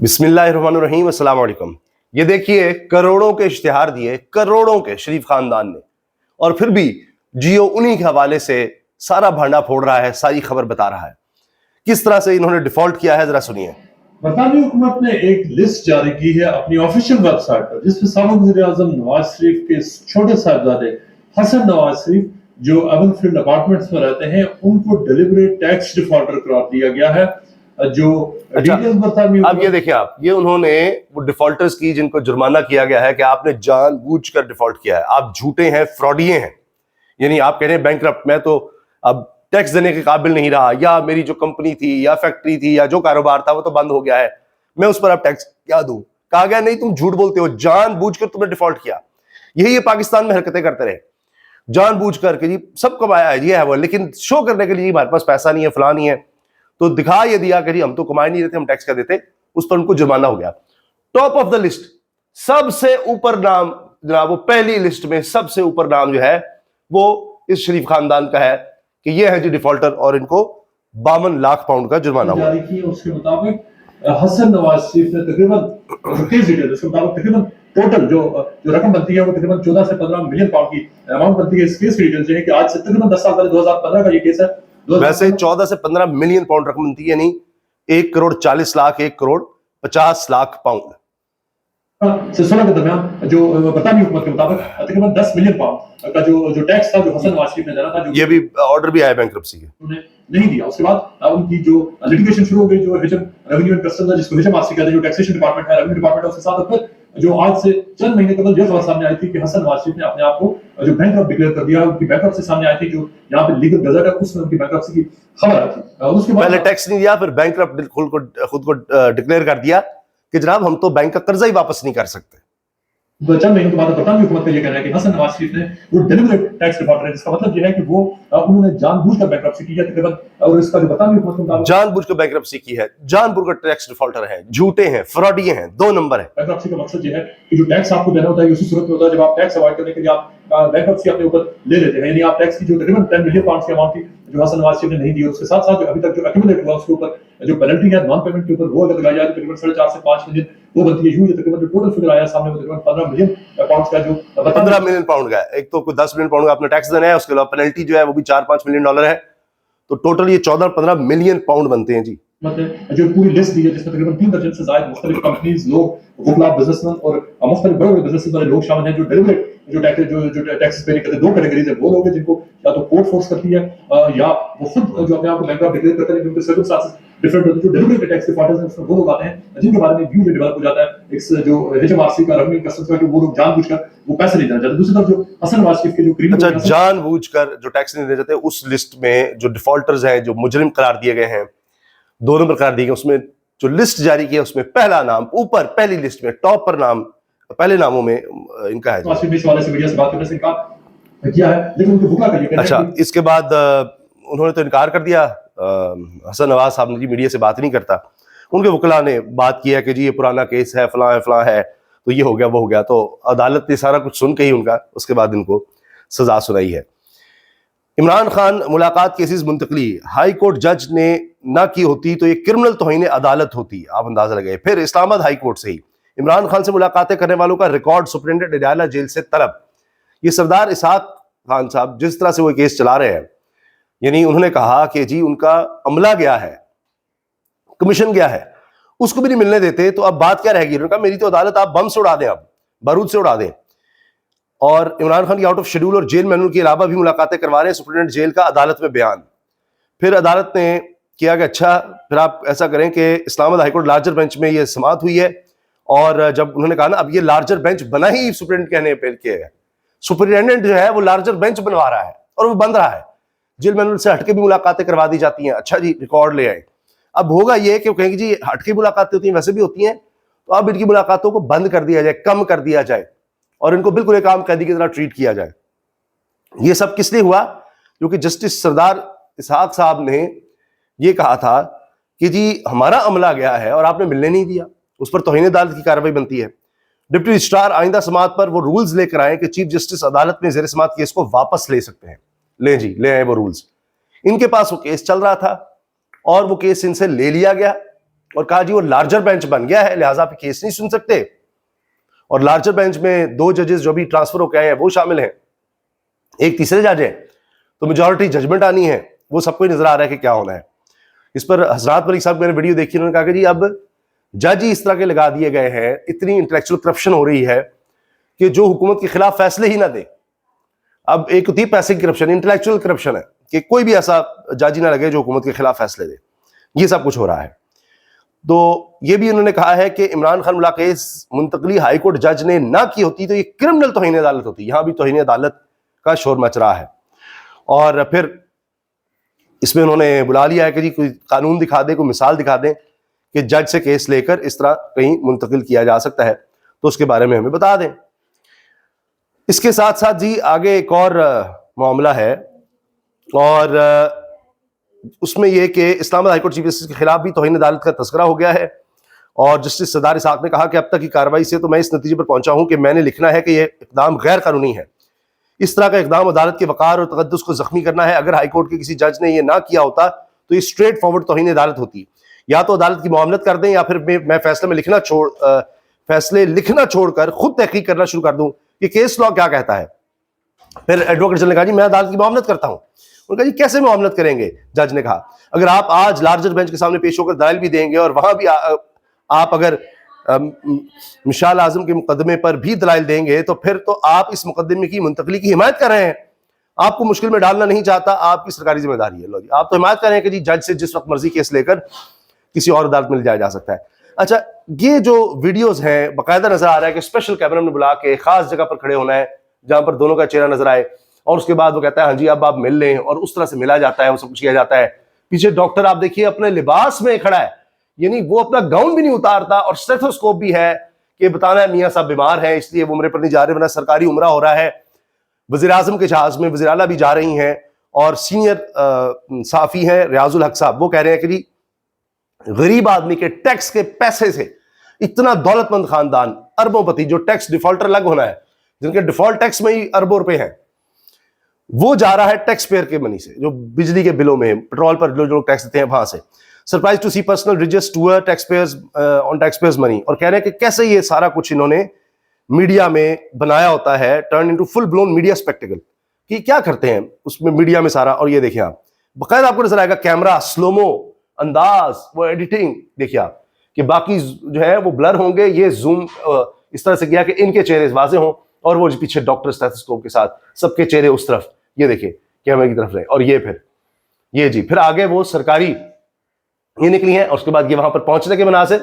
बिस्मिल्लाहिर्रहमानिर्रहीम, अस्सलाम वालेकुम। ये देखिए, करोड़ों के इश्तिहार दिए, करोड़ों के शरीफ खानदान ने, और फिर भी जियो उन्हीं के हवाले से सारा भांडा फोड़ रहा है, सारी खबर बता रहा है। किस तरह से इन्होंने डिफॉल्ट किया है, जरा सुनिए। बरतानी हुकूमत ने एक लिस्ट जारी की है अपनी ऑफिशियल वेबसाइट पर, जिसमें साबिक वज़ीर-ए-आज़म नवाज शरीफ के छोटे साहबजादे हसन नवाज शरीफ जो एवनफील्ड अपार्टमेंट्स में रहते हैं, उनको डिलिबरेट टैक्स डिफॉल्टर करार दिया गया है। जो डिटेल्स बरतानी, अब ये देखिए, आप ये उन्होंने वो डिफॉल्टर्स की जिनको जुर्माना किया गया है कि आपने जानबूझकर डिफॉल्ट किया है, आप झूठे हैं, फ्रॉडिये हैं। यानी आप कह रहे हैं बैंकरप्ट, मैं तो अब टैक्स देने के काबिल नहीं रहा, या मेरी जो कंपनी थी या फैक्ट्री थी या जो कारोबार था वो तो बंद हो गया है, मैं उस पर अब टैक्स क्या दूं। कहा गया नहीं, तुम झूठ बोलते हो, जानबूझकर तुमने डिफॉल्ट किया। यही ये पाकिस्तान में हरकतें करते रहे, जानबूझकर के जी सब कमाया है, ये है वो, लेकिन शो करने के लिए हमारे पास पैसा नहीं है, फलां नहीं है, तो दिखा ये दिया कि जी हम तो कमाए नहीं रहते, हम टैक्स क्या देते। उस पर उनको जुर्माना हो गया। टॉप ऑफ द लिस्ट, सबसे ऊपर नाम जनाब, वो पहली लिस्ट में सबसे ऊपर नाम जो है वो इस शरीफ खानदान का है कि ये है जी डिफॉल्टर, और इनको 52 लाख पाउंड का जुर्माना हुआ। जारी की उसके मुताबिक हसन नवाज शरीफ ने तकरीबन टोटल जो रकम बनती है वो तकरीबन 14 से 15 मिलियन पाउंड की अमाउंट बनती है। इस केस की डिटेल्स है कि आज से तकरीबन 10 साल पहले 2015 का ये केस है। वैसे 14 से 15 मिलियन पाउंड रकम बनती है, यानी 1 करोड़ 40 लाख, 1 करोड़ 50 लाख पाउंड से 16 के दरमियान जो बरतानी हुकूमत के मुताबिक तकरीबन 10 मिलियन पाउंड का जो टैक्स था, जो हसन नवाज शरीफ ने देना था, जो ये भी ऑर्डर भी आया बैंक्रप्सी के, उन्होंने नहीं दिया। उसके बाद उनकी जो लिटिगेशन शुरू हो गई, जो रेवेन्यू एंड कस्टम्स, जिसको HMRC कहते हैं, जो टैक्सेशन डिपार्टमेंट है, रेवेन्यू डिपार्टमेंट है, उसके साथ फिर जो आज से चंद महीने कबल ये खबर सामने आई थी कि हसन नवाज शरीफ ने अपने आप को जो बैंकरप्ट डिक्लेयर कर दिया। उनकी बैंकरप्सी सामने आई थी, जो यहाँ पे लीगल गजट है उसमें उनकी बैंकरप्सी की खबर आई थी। उसके बाद पहले टैक्स नहीं दिया, फिर बैंकरप्ट खुद को डिक्लेयर कर दिया कि जनाब हम तो बैंक का कर्जा ही वापस नहीं कर सकते। चंद महीनों के बाद बरतानवी हुकूमत का ये कहना है कि हसन नवाज शरीफ ने वो डिलिबरेट टैक्स डिफॉल्टर है, जिसका मतलब ये है कि वो उन्होंने जानबूझकर बैंकरप्सी की है तकरीबन। और इसका जो बरतानवी हुकूमत के मुताबिक जानबूझकर बैंकरप्सी की है, जानबूझकर टैक्स डिफॉल्टर है, झूठे हैं, फ्रॉडिये हैं, 2 नंबर है। बैंकरप्सी का मकसद ये है कि जो टैक्स आपको देना होता है उसी सूरत में होता है जब आप टैक्स अवॉइड करने के लिए आप बैंकरप्सी अपने ऊपर ले लेते हैं। यानी आप टैक्स की जो तकरीबन 10 मिलियन पाउंड की अमाउंट थी जो हसन नवाज शरीफ ने नहीं दी, उसके साथ साथ जो अभी तक जो एक्यूमुलेट हुआ उसके ऊपर जो पेनल्टी है नॉन पेमेंट के ऊपर, वो अगर लगाई जाए तो तकरीबन 4.5 से 5 मिलियन वो बनती है। यूं ये तकरीबन जो टोटल फिगर आया सामने वो तकरीबन 15 मिलियन पाउंड का जो 15 मिलियन पाउंड का है। एक तो कोई 10 मिलियन पाउंड का आपने टैक्स देना है, उसके अलावा पेनल्टी जो है वो भी 4-5 मिलियन डॉलर है, तो टोटल ये 14-15 मिलियन पाउंड बनते हैं जी। मतलब जो पूरी लिस्ट दी है जिसमें तकरीबन 3 दर्जन से ज्यादा मुख्तलिफ कंपनीज, लोग, वुकला, बिजनेसमैन और मुख्तलिफ बड़े बड़े बिजनेसेस वाले लोग शामिल हैं जो डेलिबरेट जो टैक्सेस पे नहीं करते। 2 कैटेगरीज है, वो लोग हैं जिनको या तो कोर्ट फोर्स करती है या वो खुद जो अपने आप को बैंकरप्ट डिक्लेयर करते हैं, क्योंकि सर्कमस्टेंसेस डिफरेंट होते हैं। जो डेलिबरेट टैक्स डिफॉल्टर्स हैं उसमें वो लोग आते हैं जिनके बारे में व्यू डेवलप हो जाता है इस जो HMRC का, रेवेन्यू कस्टम्स का, कि वो लोग जानबूझकर वो पैसे नहीं देना चाहते। दूसरी तरफ जो हसन नवाज शरीफ के जो क्रिमिनल, अच्छा, जानबूझकर जो टैक्स नहीं देना चाहते, उस लिस्ट में जो डिफॉल्टर्स हैं, जो मुजरिम करार दिए गए हैं, 2 नंबर करार दिए गए, उसमें जो लिस्ट जारी की है उसमें पहला नाम ऊपर पहली लिस्ट में टॉप पर नाम, पहले नामों में इनका है। मीडिया से बात करने से इनकार किया है, लेकिन उनके वुकला का ये कहना है। अच्छा, इसके बाद उन्होंने तो इनकार कर दिया, हसन नवाज साहब ने जी मीडिया से बात नहीं करता। उनके वुकला ने बात की है कि जी ये पुराना केस है, फलां है, तो ये हो गया वो हो गया। तो अदालत ने सारा कुछ सुन के ही उनका उसके बाद इनको सजा सुनाई है। इमरान खान मुलाकात केसेस मुंतकली हाई कोर्ट जज ने ना की होती तो ये क्रिमिनल तौहीन अदालत होती, आप अंदाजा लगाए। फिर इस्लामाबाद हाई कोर्ट से ही इमरान खान से मुलाकातें करने वालों का रिकॉर्ड सुप्रिंटेंडेंट अडाला जेल से तलब। ये सरदार इसहाक खान साहब जिस तरह से वो केस चला रहे हैं, यानी उन्होंने कहा कि जी उनका अमला गया है, कमीशन गया है, उसको भी नहीं मिलने देते, तो अब बात क्या रहेगी। उन्होंने कहा मेरी तो अदालत आप बम से उड़ा दें, आप बारूद से उड़ा दें। और इमरान खान की आउट ऑफ शेड्यूल और जेल मैनुअल के अलावा भी मुलाकातें करवा रहे हैं सुप्रिंटेंडेंट जेल का अदालत में बयान। फिर अदालत ने किया कि अच्छा फिर आप ऐसा करें कि इस्लामाबाद हाईकोर्ट लार्जर बेंच में ये समाअत हुई है, और जब उन्होंने कहा ना अब ये लार्जर बेंच बना ही सुप्रिंटेंडेंट कहने पे किया है, सुप्रिंटेंडेंट जो है वो लार्जर बेंच बनवा रहा है और वो बन रहा है। जेल मैनुअल से हटके भी मुलाकातें करवा दी जाती हैं। अच्छा जी, रिकॉर्ड ले आए। अब होगा ये कि वो कहेंगे जी हटके मुलाकातें होती हैं, वैसे भी होती हैं, तो अब इनकी मुलाकातों को बंद कर दिया जाए, कम कर दिया जाए, और इनको बिल्कुल एक आम कैदी की तरह ट्रीट किया जाए। ये सब किस लिए हुआ? क्योंकि जस्टिस सरदार इसहाक साहब ने ये कहा था कि जी हमारा अमला गया है और आपने मिलने नहीं दिया, उस पर तौहीन अदालत की कार्रवाई बनती है। डिप्टी रजिस्ट्रार आइंदा समाअत पर वो रूल्स लेकर आए कि चीफ जस्टिस अदालत में ज़ेर समाअत केस को वापस ले सकते हैं। ले जी, ले आए वो रूल्स। इनके पास वो केस चल रहा था और वो केस इनसे ले लिया गया। اور کہا جی وہ لارجر بینچ بن گیا ہے لہٰذا آپ کیس نہیں سن سکتے, اور لارجر بینچ میں 2 ججز جو بھی ٹرانسفر ہو کے آئے ہیں وہ شامل ہیں, ایک تیسرے جج ہیں, تو میجورٹی ججمنٹ آنی ہے, وہ سب کو نظر آ رہا ہے کہ کیا ہونا ہے. اس پر حضرات ملک صاحب میں نے ویڈیو دیکھی, انہوں نے کہا کہ جی اب جج ہی اس طرح کے لگا دیے گئے ہیں, اتنی انٹلیکچوئل کرپشن ہو رہی ہے کہ جو حکومت کے خلاف فیصلے ہی نہ دے. اب ایک ہوتی ہے پیسے کی کرپشن, انٹلیکچوئل کرپشن ہے کہ کوئی بھی ایسا جج ہی نہ لگے جو حکومت کے خلاف فیصلے دے. یہ سب کچھ ہو رہا ہے. تو یہ بھی انہوں نے کہا ہے کہ عمران خان ملا کیس منتقلی ہائی کورٹ جج نے نہ کی ہوتی تو یہ کرمنل توہین عدالت ہوتی. یہاں بھی توہین عدالت کا شور مچ رہا ہے. اور پھر اس میں انہوں نے بلا لیا ہے کہ جی کوئی قانون دکھا دیں, کوئی مثال دکھا دیں کہ جج سے کیس لے کر اس طرح کہیں منتقل کیا جا سکتا ہے, تو اس کے بارے میں ہمیں بتا دیں. اس کے ساتھ ساتھ جی آگے ایک اور معاملہ ہے, اور اس میں یہ کہ اسلام آباد ہائی کورٹ چیف جسٹس کے خلاف بھی توہین عدالت کا تذکرہ ہو گیا ہے. اور جسٹس سردار اسحاق نے کہا کہ اب تک کی کارروائی سے تو میں اس نتیجے پر پہنچا ہوں کہ میں نے لکھنا ہے کہ یہ اقدام غیر قانونی ہے. اس طرح کا اقدام عدالت کے وقار اور تقدس کو زخمی کرنا ہے. اگر ہائی کورٹ کے کسی جج نے یہ نہ کیا ہوتا تو یہ اسٹریٹ فارورڈ توہین عدالت ہوتی. یا تو عدالت کی معاملت کر دیں یا پھر میں فیصلے لکھنا چھوڑ کر خود تحقیق کرنا شروع کر دوں کہ کیس لاء کیا کہتا ہے. پھر ایڈوکیٹ جنرل نے کہا جی میں عدالت کی معاملت کرتا ہوں. انہوں نے کہا جی کیسے معاملت کریں گے؟ جج نے کہا اگر آپ آج لارجر بینچ کے سامنے پیش ہو کر دلائل بھی دیں گے اور وہاں بھی آپ اگر مشال اعظم کے مقدمے پر بھی دلائل دیں گے تو پھر تو آپ اس مقدمے کی منتقلی کی حمایت کر رہے ہیں. آپ کو مشکل میں ڈالنا نہیں چاہتا, آپ کی سرکاری ذمہ داری ہے. لو جی آپ تو حمایت کر رہے ہیں کہ جی جج سے جس وقت مرضی کیس لے کر کسی اور عدالت میں لے جایا جا سکتا ہے. اچھا یہ جو ویڈیوز ہیں باقاعدہ نظر آ رہا ہے کہ اسپیشل کیمرہ نے بلا کے خاص جگہ پر کھڑے ہونا ہے جہاں پر دونوں کا چہرہ نظر آئے, اور اس کے بعد وہ کہتا ہے ہاں جی اب آپ مل لیں, اور اس طرح سے ملا جاتا ہے, وہ سب کچھ کیا جاتا ہے. پیچھے ڈاکٹر آپ دیکھیے اپنے لباس میں کھڑا ہے, یعنی وہ اپنا گاؤن بھی نہیں اتارتا, اور اسٹیتھوسکوپ بھی ہے کہ بتانا ہے میاں صاحب بیمار ہیں اس لیے وہ عمرے پر نہیں جا رہے, ورنہ سرکاری عمرہ ہو رہا ہے. وزیر اعظم کے جہاز میں وزیر اعلیٰ بھی جا رہی ہیں, اور سینئر صحافی ہیں ریاض الحق صاحب, وہ کہہ رہے ہیں کہ جی غریب آدمی کے ٹیکس کے پیسے سے اتنا دولت مند خاندان اربوں پتی جو ٹیکس ڈیفالٹر الگ ہونا ہے, جن کے ڈیفالٹ ٹیکس میں ہی اربوں روپے ہیں, وہ جا رہا ہے ٹیکس پیئر کے منی سے, جو بجلی کے بلوں میں پیٹرول پر جو لوگ ٹیکس دیتے ہیں وہاں سے. Surprise to see personal resist to taxpayers on taxpayers money. اور کہہ رہے ہیں کہ کیسے یہ سارا کچھ انہوں نے میڈیا میں بنایا ہوتا ہے, turn into full blown media spectacle, کہ کیا کرتے ہیں اس میں میڈیا میں سارا. اور یہ دیکھیں آپ باقاعدہ آپ کو نظر آئے گا کیمرہ سلومو انداز, وہ ایڈیٹنگ دیکھیے آپ کہ باقی جو ہے وہ بلر ہوں گے, یہ زوم اس طرح سے کیا کہ ان کے چہرے واضح ہوں, اور وہ پیچھے ڈاکٹر اسٹیتھوسکوپ کے ساتھ سب کے چہرے اس طرف, یہ دیکھیں کیمرے کی طرف رہے. اور یہ پھر یہ جی پھر آگے وہ سرکاری یہ نکلی ہیں, اور اس کے بعد یہ وہاں پر پہنچنے کے مناظر,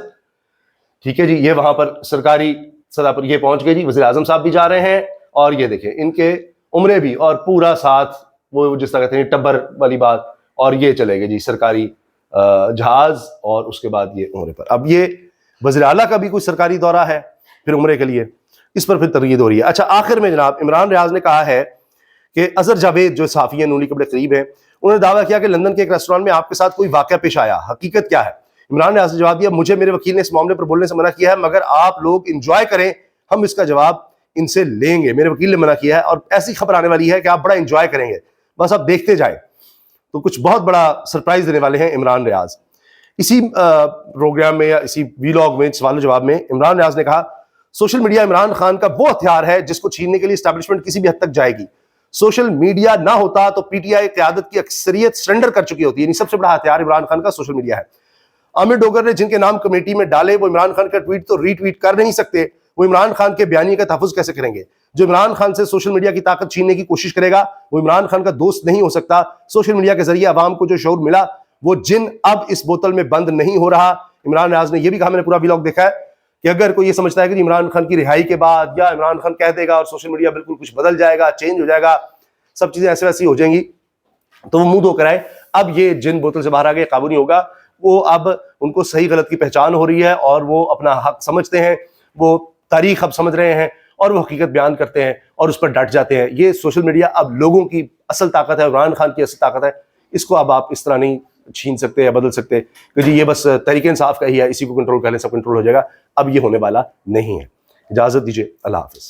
ٹھیک ہے جی, یہ وہاں پر سرکاری سطح پر یہ پہنچ گئے جی, وزیر اعظم صاحب بھی جا رہے ہیں, اور یہ دیکھیں ان کے عمرے بھی, اور پورا ساتھ وہ جس طرح کہتے ہیں ٹبر والی بات, اور یہ چلے گئے جی سرکاری جہاز, اور اس کے بعد یہ عمرے پر. اب یہ وزیر اعلیٰ کا بھی کوئی سرکاری دورہ ہے پھر عمرے کے لیے, اس پر پھر تردید ہو رہی ہے. اچھا آخر میں جناب عمران ریاض نے کہا ہے کہ اظہر جاوید جو صحافی ہیں نون لیگ کے بڑے قریب ہیں, انہوں نے دعویٰ کیا کہ لندن کے ایک ریسٹورانٹ میں آپ کے ساتھ کوئی واقعہ پیش آیا, حقیقت کیا ہے؟ عمران ریاض نے جواب دیا مجھے میرے وکیل نے اس معاملے پر بولنے سے منع کیا ہے, مگر آپ لوگ انجوائے کریں, ہم اس کا جواب ان سے لیں گے. میرے وکیل نے منع کیا ہے, اور ایسی خبر آنے والی ہے کہ آپ بڑا انجوائے کریں گے, بس آپ دیکھتے جائیں. تو کچھ بہت بڑا سرپرائز دینے والے ہیں عمران ریاض. اسی پروگرام میں یا اسی ویلاگ میں سوال و جواب میں عمران ریاض نے کہا سوشل میڈیا عمران خان کا وہ ہتھیار ہے جس کو چھیننے کے لیے اسٹیبلشمنٹ کسی بھی حد تک جائے گی. سوشل میڈیا نہ ہوتا تو پی ٹی آئی قیادت کی اکثریت سرنڈر کر چکی ہوتی ہے. یعنی سب سے بڑا ہتھیار عمران خان کا سوشل میڈیا ہے. عامر ڈوگر نے جن کے نام کمیٹی میں ڈالے وہ عمران خان کا ٹویٹ تو ری ٹویٹ کر نہیں سکتے, وہ عمران خان کے بیانیے کا تحفظ کیسے کریں گے؟ جو عمران خان سے سوشل میڈیا کی طاقت چھیننے کی کوشش کرے گا وہ عمران خان کا دوست نہیں ہو سکتا. سوشل میڈیا کے ذریعے عوام کو جو شعور ملا وہ جن اب اس بوتل میں بند نہیں ہو رہا. عمران ریاض نے یہ بھی کہا, میں نے پورا ویلاگ دیکھا ہے, کہ اگر کوئی یہ سمجھتا ہے کہ عمران خان کی رہائی کے بعد یا عمران خان کہہ دے گا اور سوشل میڈیا بالکل کچھ بدل جائے گا, چینج ہو جائے گا, سب چیزیں ایسے ویسی ہو جائیں گی, تو وہ منہ دھو کر آئے. اب یہ جن بوتل سے باہر آ گئے قابو نہیں ہوگا. وہ اب ان کو صحیح غلط کی پہچان ہو رہی ہے, اور وہ اپنا حق سمجھتے ہیں, وہ تاریخ اب سمجھ رہے ہیں, اور وہ حقیقت بیان کرتے ہیں اور اس پر ڈٹ جاتے ہیں. یہ سوشل میڈیا اب لوگوں کی اصل طاقت ہے, عمران خان کی اصل طاقت ہے. اس کو اب آپ اس طرح نہیں چھین سکتے یا بدل سکتے کہ جی یہ بس تحریک انصاف کا ہی ہے, اسی کو کنٹرول کر لیں سب کنٹرول ہو جائے گا. اب یہ ہونے والا نہیں ہے. اجازت دیجیے, اللہ حافظ.